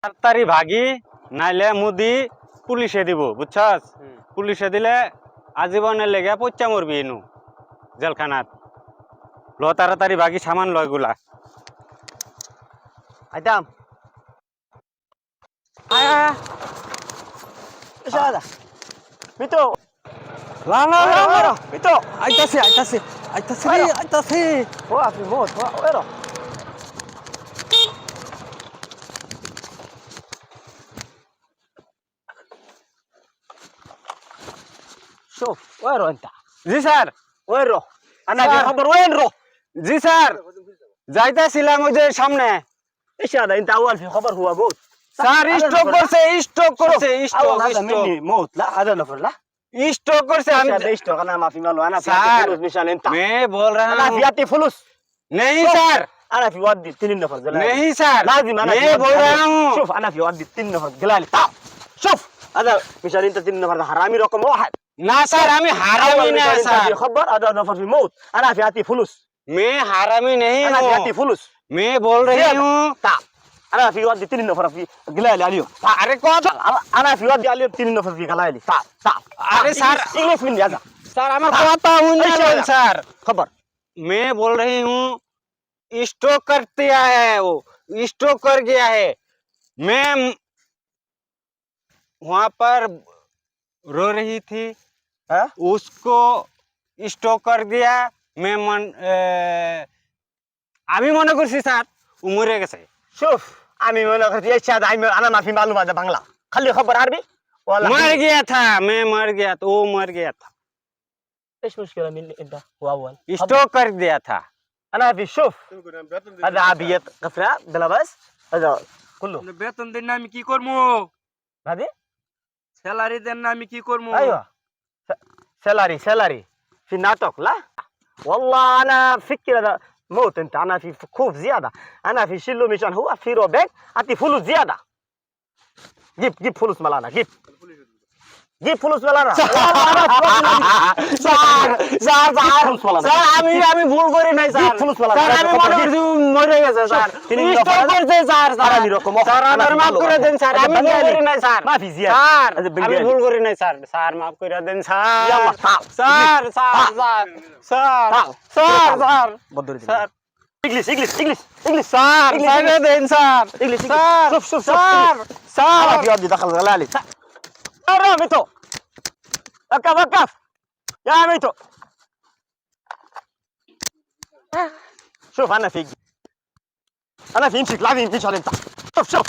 তাড়াতাড়ি ভাগি নাইলে মুদি পুলিশে দিব বুঝছস। পুলিশে দিলে আজীবনের লেগে পচ্চা মরবি ইনু জেলখানাত। ল তাড়াতাড়ি ভাগি সামান লয় গুলা। আইতাম আয়া এসে আদা মিতো লা লা লা লা মিতো আইতাছে আইতাছে আইতাছে রে আইতাছে। ও আপনি মোট ওরো شوف وينو انت জি স্যার। وينو انا স্যার। في خبر وينو জি স্যার যাইতাছিলাম ওই যে সামনে। ايش هذا انت اول في خبر هو موت স্যার স্ট্রোক করছে স্ট্রোক করছে اول স্ট্রোক هذا স্ট্রোক مني موت لا هذا نفر لا स्ट्रोक करसे ايش हम هذا اشتغل انا ما في ماله انا في سار. فلوس مشان انت मैं बोल रहा انا في हूँ ياتي فلوس नहीं شوف. सर انا في ودي 3 نفر زلالي नहीं सर لازم انا في मैं ودي बोल رहा عليك. हूँ شوف انا في ودي 3 نفر زلالي تعال شوف هذا مشان انت 3 نفر ده حرامي رقم 1 ना सर हमें हारामी أول नहीं مشان है انت في सर خبر هذا نفر في موت انا في ياتي فلوس मैं हारामी नहीं انا في ياتي हूँ فلوس मैं बोल रही زيادة. हूँ تعال انا في ودي 3 نفر في قلالي عليهم अरे कौन انا في ودي عليهم 3 نفر في قلالي تعال تعال अरे सर انجلش مني هذا सर हमें पता हूँ ايش नहीं هذا؟ सर خبر मैं बोल रही हूँ स्ट्रोक कर दिया है वो स्ट्रोक कर गया है मैं वहाँ पर रो रही थी ها उसको स्ट्रोक कर दिया मैं আমি মনে করছি স্যার ও মরে গেছে شوف আমি মনে করছি ايش هذا انا ما في معلومه هذا বাংলা خلي خبر عربي ولا मर गया था मैं मर गया था वो मर गया था ايش مشكله من انت هو اول स्ट्रोक कर दिया था انا في شوف هذا عبيط قفله بلا بس هذا كله বেতন দেন না আমি কি করবো? هذه স্যালারি দেন না আমি কি করবো? ايوه سلاري في ناطق لا والله انا فكر هذا موت انت انا في خوف زياده انا في شيلو مشان هو في روبك اعطي فلوس زياده جيب فلوس ملانا جيب فلوس ملانا স্যার স্যার فلوس ملانا স্যার আমি ভুল করি নাই স্যার ফুলুস মালা। স্যার আমি মনে করছি ও মরে গেছে স্যার তিনি স্ট্রোক করছে স্যার স্যার হারামি রকম। স্যার আমার মাফ করে দেন স্যার আমি ভুল করি নাই স্যার ما في زياده স্যার هذا আমি بنجالي. ভুল করি নাই স্যার স্যার মাফ করে দেন sir يلا تعال sir sir sir sir sir sir بدر sir اجلس sir ছেড়ে দেন স্যার اجلس স্যার شوف স্যার স্যার انا في ودي دخل غلالي يا ميتو وقف يا ميتو شوف انا في امسك لعبي مش على انت شوف